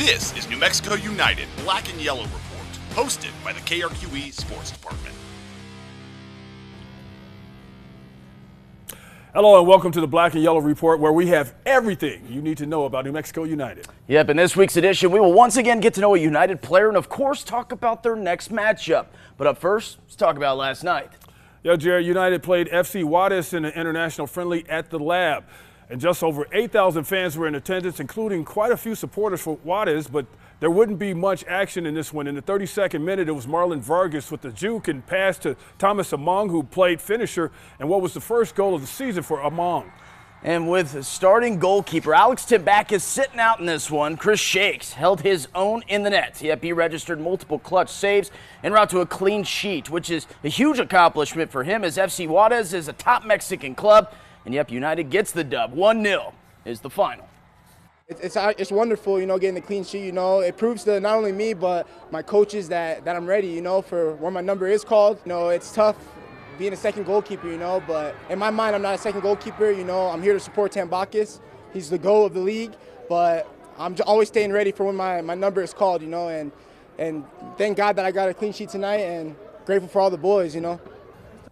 This is New Mexico United Black and Yellow Report, hosted by the KRQE Sports Department. Hello and welcome to the Black and Yellow Report, where we have everything you need to know about New Mexico United. Yep, in this week's edition, we will once again get to know a United player and, of course, talk about their next matchup. But up first, let's talk about last night. Yeah, Jared, United played FC Juarez in an international friendly at the Lab. And just over 8,000 fans were in attendance, including quite a few supporters for Juarez, but there wouldn't be much action in this one. In the 32nd minute, it was Marlon Vargas with the juke and pass to Thomas Among, who played finisher, and what was the first goal of the season for Among. And with starting goalkeeper Alex Tibakis sitting out in this one, Chris Shakes held his own in the net. Yep, he registered multiple clutch saves en route to a clean sheet, which is a huge accomplishment for him, as FC Juarez is a top Mexican club. And yep, United gets the dub. 1-0 is the final. It's wonderful, getting the clean sheet. It proves to not only me but my coaches that I'm ready, for where my number is called. It's tough being a second goalkeeper, but in my mind, I'm not a second goalkeeper. I'm here to support Tambakis. He's the goal of the league, but I'm always staying ready for when my number is called, and thank God that I got a clean sheet tonight, and grateful for all the boys,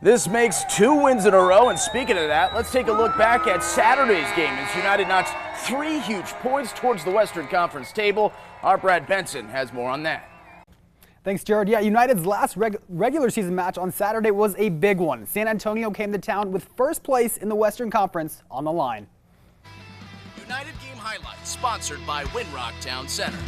This makes 2 wins in a row, and speaking of that, let's take a look back at Saturday's game as United notched 3 huge points towards the Western Conference table. Our Brad Benson has more on that. Thanks, Jared. Yeah, United's last regular season match on Saturday was a big one. San Antonio came to town with first place in the Western Conference on the line. United game highlights sponsored by Winrock Town Center.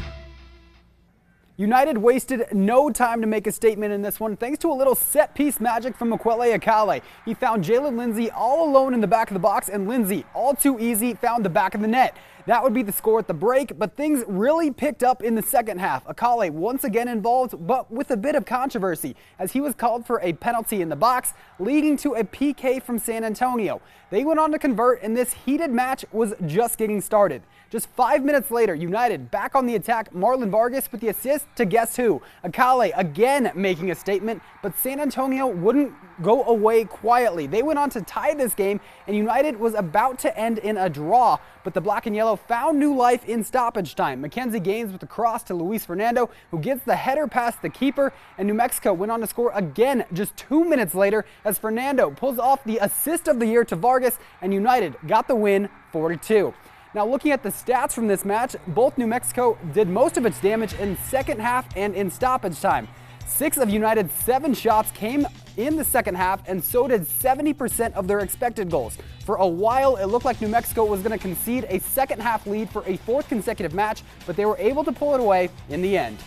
United wasted no time to make a statement in this one, thanks to a little set-piece magic from Makwele Akale. He found Jalen Lindsay all alone in the back of the box, and Lindsay, all too easy, found the back of the net. That would be the score at the break, but things really picked up in the second half. Akale once again involved, but with a bit of controversy, as he was called for a penalty in the box, leading to a PK from San Antonio. They went on to convert, and this heated match was just getting started. Just 5 minutes later, United back on the attack, Marlon Vargas with the assist to guess who? Akale again making a statement, but San Antonio wouldn't go away quietly. They went on to tie this game, and United was about to end in a draw, but the Black and Yellow found new life in stoppage time. Mackenzie Gaines with the cross to Luis Fernando, who gets the header past the keeper, and New Mexico went on to score again just 2 minutes later as Fernando pulls off the assist of the year to Vargas, and United got the win 4-2. Now, looking at the stats from this match, both New Mexico did most of its damage in second half and in stoppage time. 6 of United's 7 shots came in the second half, and so did 70% of their expected goals. For a while, it looked like New Mexico was going to concede a second half lead for a 4th consecutive match, but they were able to pull it away in the end.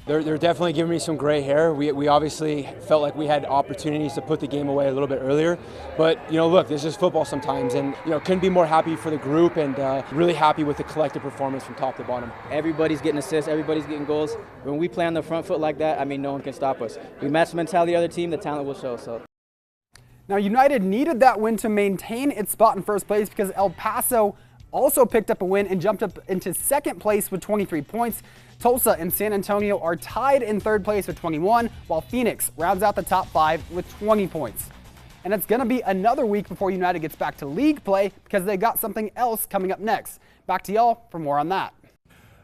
They're definitely giving me some gray hair. We obviously felt like we had opportunities to put the game away a little bit earlier. But, look, this is football sometimes. And, couldn't be more happy for the group and really happy with the collective performance from top to bottom. Everybody's getting assists. Everybody's getting goals. When we play on the front foot like that, no one can stop us. We match the mentality of the other team, the talent will show. So. Now, United needed that win to maintain its spot in first place because El Paso also picked up a win and jumped up into second place with 23 points. Tulsa and San Antonio are tied in third place with 21, while Phoenix rounds out the top 5 with 20 points. And it's going to be another week before United gets back to league play because they got something else coming up next. Back to y'all for more on that.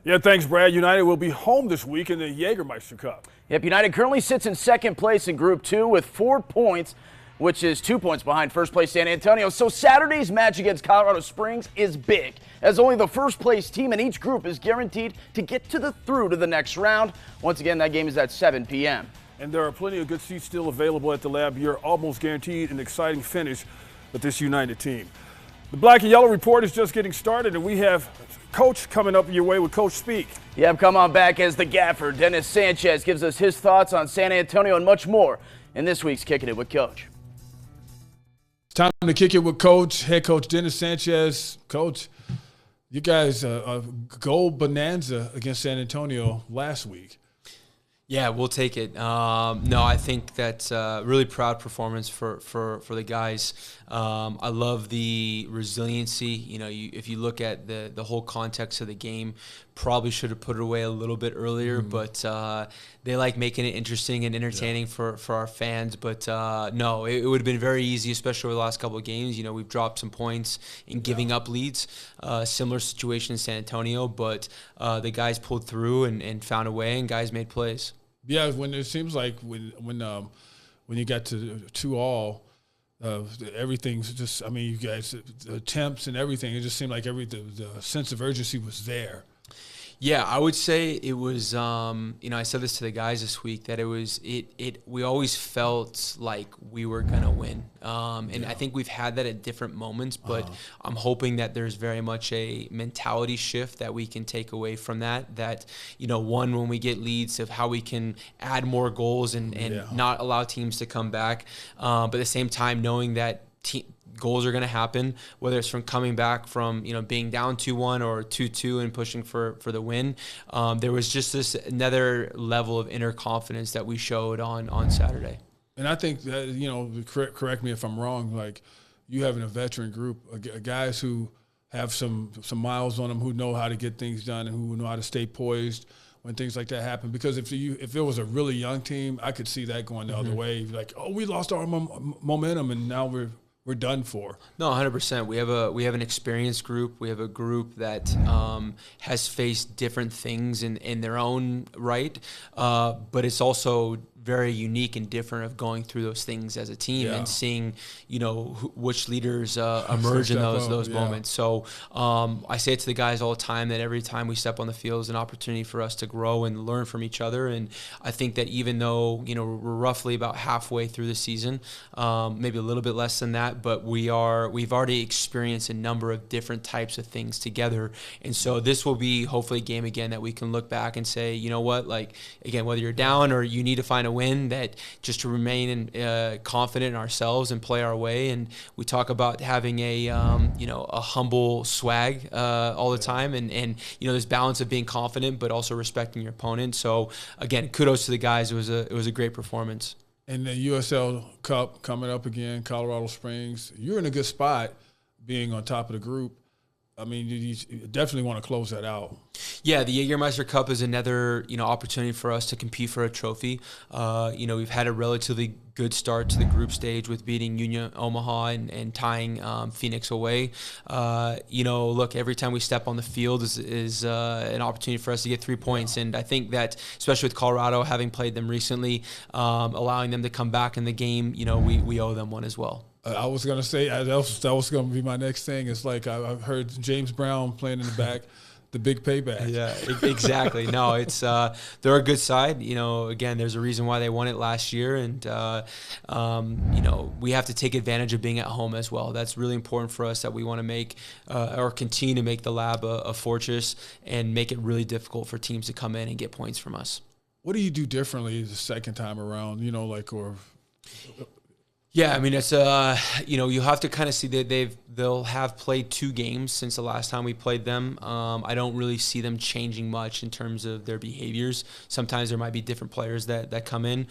Yeah, thanks, Brad. United will be home this week in the Jägermeister Cup. Yep, United currently sits in second place in Group 2 with 4 points, which is 2 points behind first place San Antonio. So Saturday's match against Colorado Springs is big, as only the first place team in each group is guaranteed to get through to the next round. Once again, that game is at 7 p.m. And there are plenty of good seats still available at the Lab. You're almost guaranteed an exciting finish with this United team. The Black and Yellow Report is just getting started, and we have Coach coming up your way with Coach Speak. Yep, come on back as the gaffer, Dennis Sanchez, gives us his thoughts on San Antonio and much more in this week's Kicking It with Coach. It's time to kick it with Coach, head coach Dennis Sanchez. Coach, you guys goal bonanza against San Antonio last week. Yeah, we'll take it. No, I think that's a really proud performance for the guys. I love the resiliency. If you look at the whole context of the game, Probably should have put it away a little bit earlier, but they like making it interesting and entertaining for our fans. But no, it would have been very easy, especially over the last couple of games. You know, we've dropped some points in giving up leads. Similar situation in San Antonio, but the guys pulled through and found a way, and guys made plays. Yeah, when it seems like when you got to 2-2, everything's just. I mean, you guys, the attempts and everything. It just seemed like the sense of urgency was there. Yeah, I would say it was, I said this to the guys this week, that we always felt like we were going to win. I think we've had that at different moments, but I'm hoping that there's very much a mentality shift that we can take away from that, one, when we get leads, of how we can add more goals and not allow teams to come back. But at the same time, knowing that goals are going to happen, whether it's from coming back from being down 2-1 or 2-2 and pushing for the win. There was just this another level of inner confidence that we showed on Saturday. And I think that, correct me if I'm wrong, like you having a veteran group, guys who have some miles on them, who know how to get things done and who know how to stay poised when things like that happen. Because if it was a really young team, I could see that going the other way. Like, oh, we lost our momentum and now we're done for. No, 100%. We have an experienced group. We have a group that has faced different things in their own right, but it's also very unique and different of going through those things as a team and seeing, which leaders emerge in those moments. So I say it to the guys all the time that every time we step on the field is an opportunity for us to grow and learn from each other. And I think that even though, we're roughly about halfway through the season, maybe a little bit less than that, but we've already experienced a number of different types of things together. And so this will be hopefully a game again that we can look back and say, you know what, like, again, whether you're down or you need to find a win, that just to remain confident in ourselves and play our way. And we talk about having a humble swag all the time, and this balance of being confident but also respecting your opponent. So again, kudos to the guys. It was a great performance. And the USL Cup coming up again, Colorado Springs. You're in a good spot, being on top of the group. I mean, you definitely want to close that out. Yeah, the Jägermeister Cup is another, opportunity for us to compete for a trophy. We've had a relatively good start to the group stage with beating Union Omaha and tying Phoenix away. Look, every time we step on the field is an opportunity for us to get 3 points. And I think that, especially with Colorado, having played them recently, allowing them to come back in the game, we owe them one as well. I was going to say, that was going to be my next thing. It's like I've heard James Brown playing in the back, the big payback. Yeah, exactly. No, it's they're a good side. Again, there's a reason why they won it last year. And, we have to take advantage of being at home as well. That's really important for us, that we want to make or continue to make the Lab a fortress and make it really difficult for teams to come in and get points from us. What do you do differently the second time around, Yeah, I mean, it's you have to kind of see that they'll have played 2 games since the last time we played them. I don't really see them changing much in terms of their behaviors. Sometimes there might be different players that come in.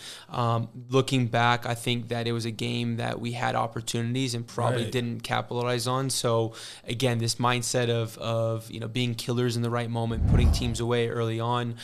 Looking back, I think that it was a game that we had opportunities and probably didn't capitalize on. So again, this mindset of being killers in the right moment, putting teams away early on.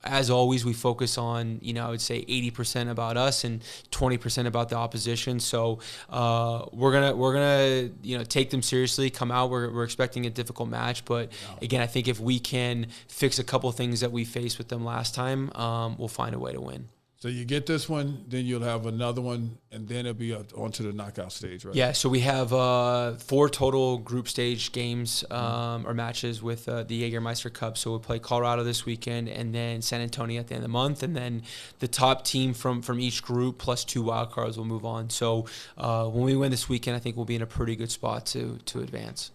As always, we focus on, I would say 80% about us and 20% about the opposition. So we're gonna take them seriously. Come out. We're expecting a difficult match, but again, I think if we can fix a couple things that we faced with them last time, we'll find a way to win. So you get this one, then you'll have another one, and then it'll be on to the knockout stage, right? Yeah, so we have 4 total group stage games or matches with the Jägermeister Cup. So we'll play Colorado this weekend and then San Antonio at the end of the month. And then the top team from each group plus 2 wild cards will move on. So when we win this weekend, I think we'll be in a pretty good spot to advance.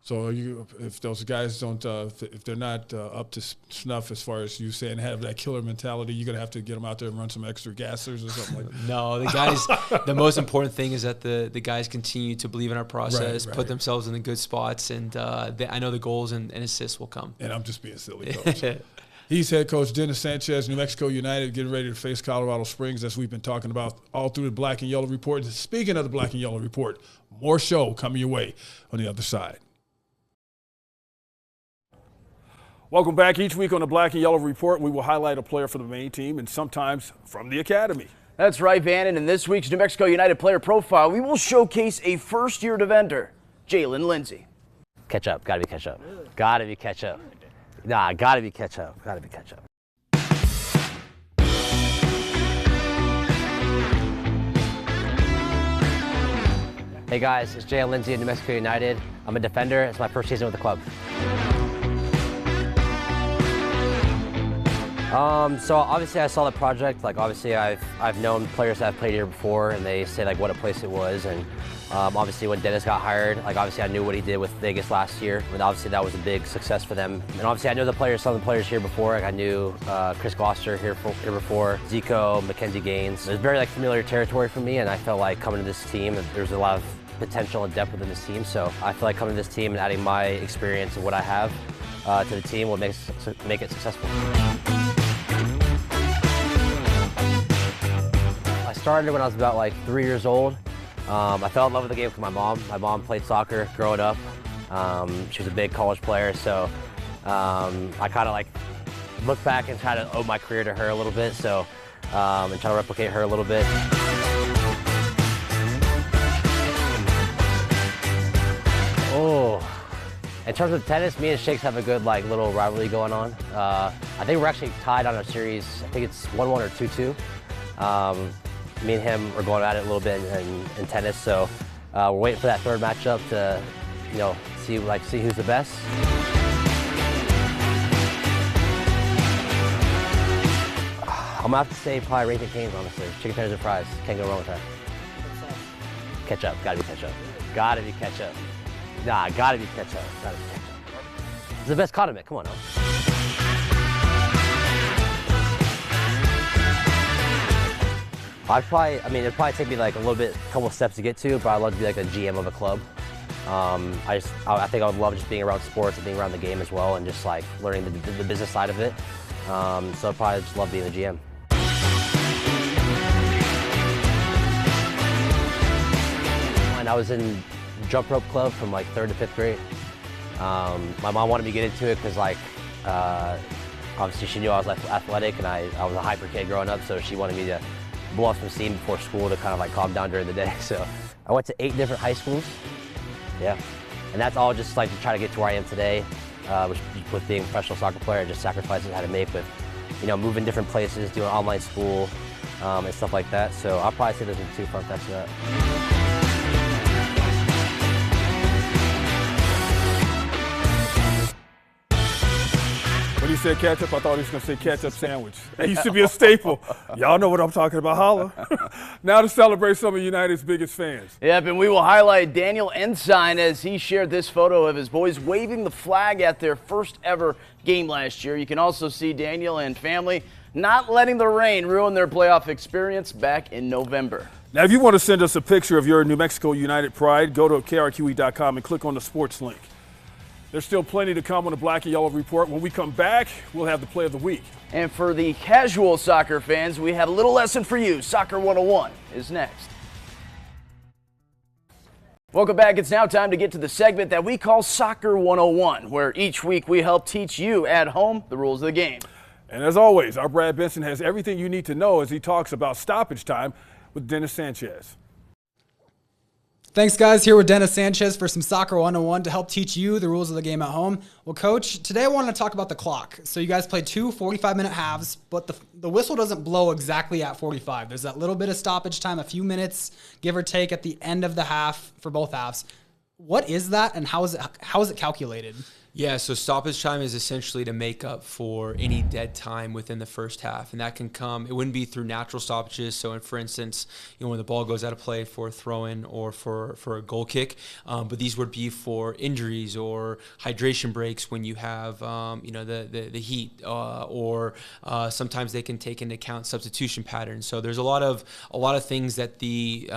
So if those guys don't, if they're not up to snuff as far as you saying have that killer mentality, you're gonna have to get them out there and run some extra gassers or something like that. No, the guys. The most important thing is that the guys continue to believe in our process, put themselves in the good spots, and I know the goals and assists will come. And I'm just being silly, coach. He's head coach Dennis Sanchez, New Mexico United, getting ready to face Colorado Springs, as we've been talking about all through the Black and Yellow Report. Speaking of the Black and Yellow Report, more show coming your way on the other side. Welcome back. Each week on the Black and Yellow Report, we will highlight a player from the main team and sometimes from the academy. That's right, Van. And in this week's New Mexico United player profile, we will showcase a first-year defender, Jalen Lindsey. Catch up. Gotta be catch up. Gotta be catch up. Nah, gotta be catch up. Gotta be catch up. Hey guys, it's Jalen Lindsey at New Mexico United. I'm a defender. It's my first season with the club. So obviously I saw the project. Like obviously I've known players that have played here before, and they say like what a place it was. And obviously when Dennis got hired, like obviously I knew what he did with Vegas last year, and obviously that was a big success for them. And obviously I know the players, some of the players here before. Like I knew Chris Gloucester here before, Zico, Mackenzie Gaines. It was very like familiar territory for me, and I felt like coming to this team, there's a lot of potential and depth within this team. So I feel like coming to this team and adding my experience and what I have to the team will make it successful. I started when I was about like 3 years old. I fell in love with the game with my mom. My mom played soccer growing up. She was a big college player, so I kind of like look back and try to owe my career to her a little bit, so and try to replicate her a little bit. Oh, in terms of tennis, me and Shakes have a good like little rivalry going on. I think we're actually tied on a series. I think it's 1-1 or 2-2. Me and him are going at it a little bit in tennis, so we're waiting for that third matchup to, you know, see who's the best. I'm gonna have to say probably Raising Cane's, honestly. Chicken tenders and fries, can't go wrong with that. Ketchup, gotta be ketchup. Gotta be ketchup. Nah, gotta be ketchup. Gotta be ketchup. It's the best condiment. Come on now. It'd probably take me like a couple steps to get to, but I'd love to be like a GM of a club. I think I would love just being around sports and being around the game as well, and just like learning the business side of it. So I'd probably just love being a GM. And I was in jump rope club from like 3rd to 5th grade. My mom wanted me to get into it because like, obviously she knew I was athletic and I was a hyper kid growing up, so she wanted me to blow off some steam before school to kind of like calm down during the day. So I went to 8 different high schools. Yeah. And that's all just like to try to get to where I am today, which with being a professional soccer player, just sacrifices I had to make with, you know, moving different places, doing online school, and stuff like that. So I'll probably say those are the 2 front facts of that. When he said ketchup, I thought he was going to say ketchup sandwich. It used to be a staple. Y'all know what I'm talking about. Holla. Now to celebrate some of United's biggest fans. Yep, and we will highlight Daniel Ensign as he shared this photo of his boys waving the flag at their first ever game last year. You can also see Daniel and family not letting the rain ruin their playoff experience back in November. Now, if you want to send us a picture of your New Mexico United pride, go to krqe.com and click on the sports link. There's still plenty to come on the Black and Yellow Report. When we come back, we'll have the play of the week. And for the casual soccer fans, we have a little lesson for you. Soccer 101 is next. Welcome back. It's now time to get to the segment that we call Soccer 101, where each week we help teach you at home the rules of the game. And as always, our Brad Benson has everything you need to know as he talks about stoppage time with Dennis Sanchez. Thanks, guys. Here with Dennis Sanchez for some Soccer 101 to help teach you the rules of the game at home. Well, Coach, today I wanted to talk about the clock. So you guys played 2 45-minute halves, but the whistle doesn't blow exactly at 45. There's that little bit of stoppage time, a few minutes, give or take, at the end of the half for both halves. What is that, and how is it calculated? Yeah, so stoppage time is essentially to make up for any dead time within the first half, and that can come. It wouldn't be through natural stoppages. So, for instance, when the ball goes out of play for a throw-in or for a goal kick, but these would be for injuries or hydration breaks when you have the heat, or sometimes they can take into account substitution patterns. So there's a lot of things that the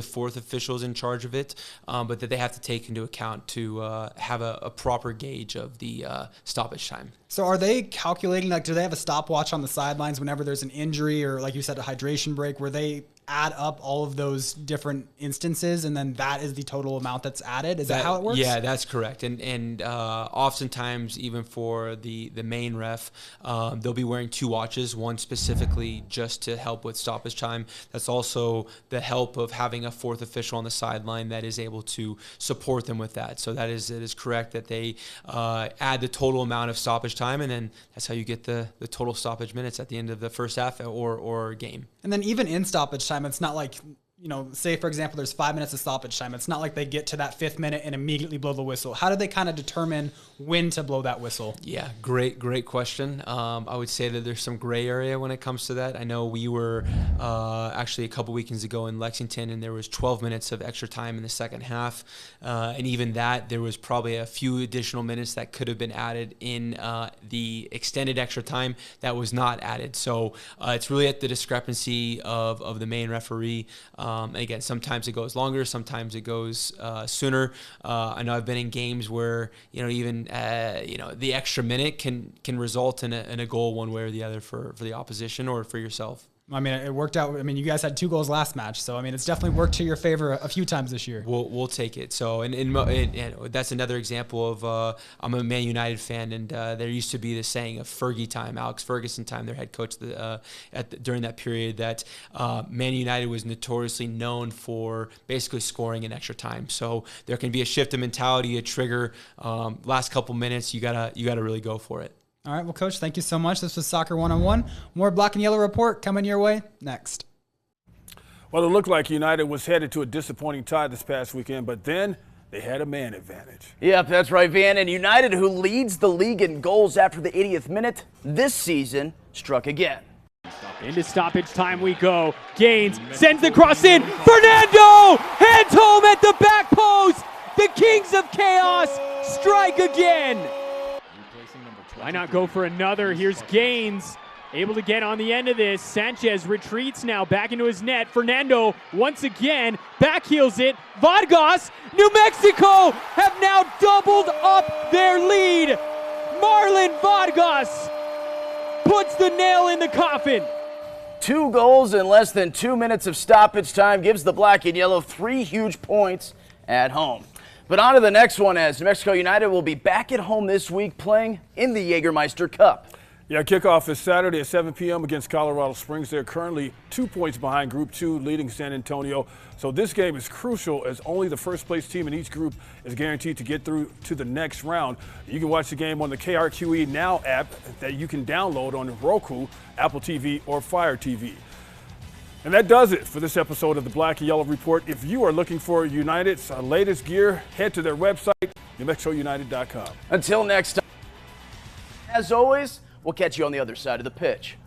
fourth official is in charge of it, but that they have to take into account to have a proper gauge of the stoppage time. So are they calculating, like, do they have a stopwatch on the sidelines whenever there's an injury or, like you said, a hydration break, where they add up all of those different instances, and then that is the total amount that's added? Is that how it works? Yeah, that's correct. And oftentimes, even for the main ref, they'll be wearing 2 watches, one specifically just to help with stoppage time. That's also the help of having a 4th official on the sideline that is able to support them with that. So it is correct that they add the total amount of stoppage time, and then that's how you get the total stoppage minutes at the end of the first half or game. And then even in stoppage time, it's not like, say, for example, there's 5 minutes of stoppage time. It's not like they get to that 5th minute and immediately blow the whistle. How do they kind of determine when to blow that whistle? Yeah, great question. I would say that there's some gray area when it comes to that. I know we were actually a couple weekends ago in Lexington, and there was 12 minutes of extra time in the second half. And even that, there was probably a few additional minutes that could have been added in the extended extra time that was not added. So it's really at the discrepancy of the main referee. And again, sometimes it goes longer, sometimes it goes sooner. I know I've been in games where even the extra minute can result in a goal one way or the other for the opposition or for yourself. I mean, it worked out. I mean, you guys had 2 goals last match, so I mean, it's definitely worked to your favor a few times this year. We'll take it. So, and that's another example of I'm a Man United fan, and there used to be the saying of Fergie time, Alex Ferguson time, their head coach during that period, that Man United was notoriously known for basically scoring in extra time. So there can be a shift in mentality, a trigger. Last couple minutes, you gotta really go for it. All right, well, Coach, thank you so much. This was Soccer 101. More Black and Yellow Report coming your way next. Well, it looked like United was headed to a disappointing tie this past weekend, but then they had a man advantage. Yep, that's right, Van. And United, who leads the league in goals after the 80th minute this season, struck again. Into stoppage time we go. Gaines sends the cross in. Fernando! Hands home at the back post! The Kings of Chaos strike again! Why not go for another? Here's Gaines, able to get on the end of this. Sanchez retreats now back into his net. Fernando once again backheels it. Vargas, New Mexico have now doubled up their lead. Marlon Vargas puts the nail in the coffin. 2 goals in less than 2 minutes of stoppage time gives the Black and Yellow 3 huge points at home. But on to the next one, as New Mexico United will be back at home this week playing in the Jägermeister Cup. Yeah, kickoff is Saturday at 7 p.m. against Colorado Springs. They're currently 2 points behind Group 2, leading San Antonio. So this game is crucial, as only the first-place team in each group is guaranteed to get through to the next round. You can watch the game on the KRQE Now app that you can download on Roku, Apple TV, or Fire TV. And that does it for this episode of the Black and Yellow Report. If you are looking for United's latest gear, head to their website, NewMexicoUnited.com. Until next time, as always, we'll catch you on the other side of the pitch.